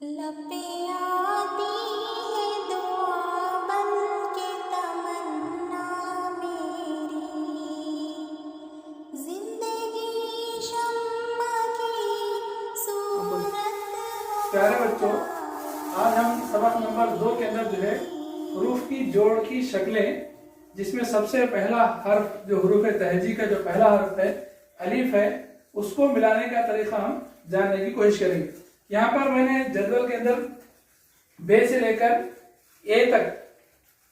لبیں آتی ہے دعا بن کے تمنا میری، زندگی شمع کی صورت پیارے بچوں، آج ہم سبق نمبر 2 کے اندر جو ہے حروف کی جوڑ کی شکلیں، جس میں سب سے پہلا حرف جو حروف تہجی کا جو پہلا حرف ہے الف ہے، اس کو ملانے کا طریقہ ہم جاننے کی کوشش کریں گے۔ یہاں پر میں نے جدول کے اندر بے سے لے کر اے تک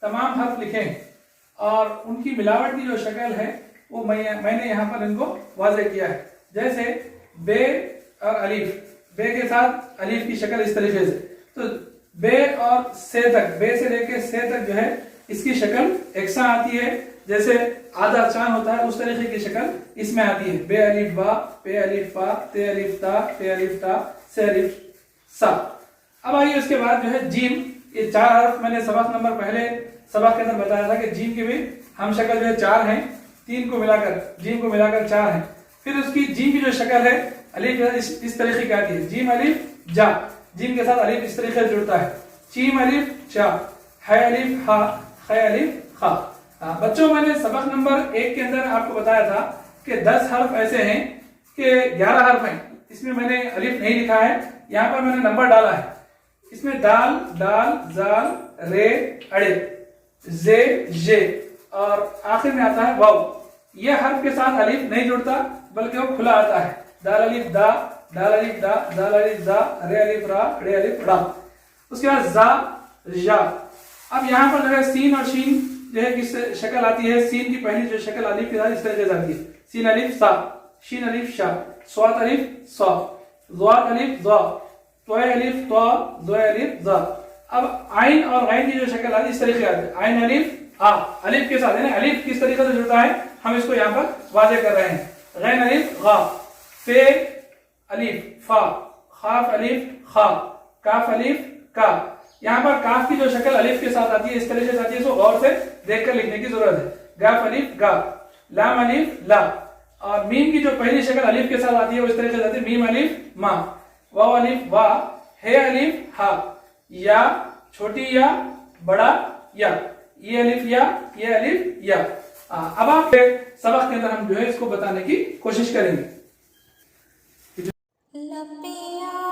تمام حرف لکھے ہیں اور ان کی ملاوٹ کی جو شکل ہے وہ میں نے یہاں پر ان کو واضح کیا ہے۔ جیسے بے اور الف، بے کے ساتھ الف کی شکل اس طریقے سے، تو بے اور سے تک، بے سے لے کے سے تک جو ہے اس کی شکل یکساں آتی ہے، جیسے آدھا چاند ہوتا ہے اس طریقے کی شکل اس میں آتی ہے۔ بے الف با، پے الف پا، تے الف تا، تے الف تا، سے الف سا۔ اب آئیے اس کے بعد جو ہے جیم، یہ 4 حرف میں نے سبق نمبر پہلے سبق کے اندر بتایا تھا کہ جیم کی بھی ہم شکل جو ہے 4 ہیں، 3 کو ملا کر، جیم کو ملا کر 4 ہیں۔ پھر اس کی جیم کی جو شکل ہے الف اس طریقے کی آتی ہے، جیم الف جا، جیم کے ساتھ الف اس طریقے سے جڑتا ہے، چیم الف چا، ہے الف ہا، خے الف خا۔ بچوں، میں نے سبق نمبر 1 کے اندر آپ کو بتایا تھا کہ 10 حرف ایسے ہیں کہ 11 حرف ہیں، اس میں نے الف نہیں لکھا ہے، یہاں پر میں نے نمبر ڈالا ہے۔ اس میں دال، دال، زال، رے، اڑے، زے، جے اور آخر میں آتا ہے واو۔ یہ حرف کے ساتھ الف نہیں جڑتا بلکہ وہ کھلا آتا ہے، دال الف دا، دال الف دا، دال الف دا، رے الف را، ڑے الف ڑا۔ اس کے بعد زا، جا۔ اب یہاں پر جو ہے سین اور شین جو ہے کس شکل آتی ہے، سین کی پہلی جو شکل الف کے ساتھ اس طریقے سے آتی ہے، سین الف سا، شین الف شا، صاد الف سا، ضاد الف ضا، طوے الف طا، ضوے الف ضا۔ اب عین اور غین کی جو شکل آتی ہے اس طریقے آتی ہے، عین الف آ، الف کے ساتھ، یعنی الف کس طریقے سے جڑتا ہے ہم اس کو یہاں پر واضح کر رہے ہیں۔ غین الف غا، فے الف فا، خاف الف خا، کاف الف کا۔ یہاں پر کاف کی جو شکل الف کے ساتھ آتی ہے اس طریقے سے آتی ہے، اس کو غور سے دیکھ کر لکھنے کی ضرورت ہے۔ گاف الف گا، لام الف لا، اور میم کی جو پہلی شکل الف کے ساتھ آتی ہے وہ اس طریقے سے آتی ہے، میم الف ما، واو الف وا، ہے الف ہا، یا چھوٹی یا بڑا یا، یہ الف یا، یہ الف یا۔ اب آپ سبق کے اندر ہم جو ہے اس کو بتانے کی کوشش کریں گے۔ لبیں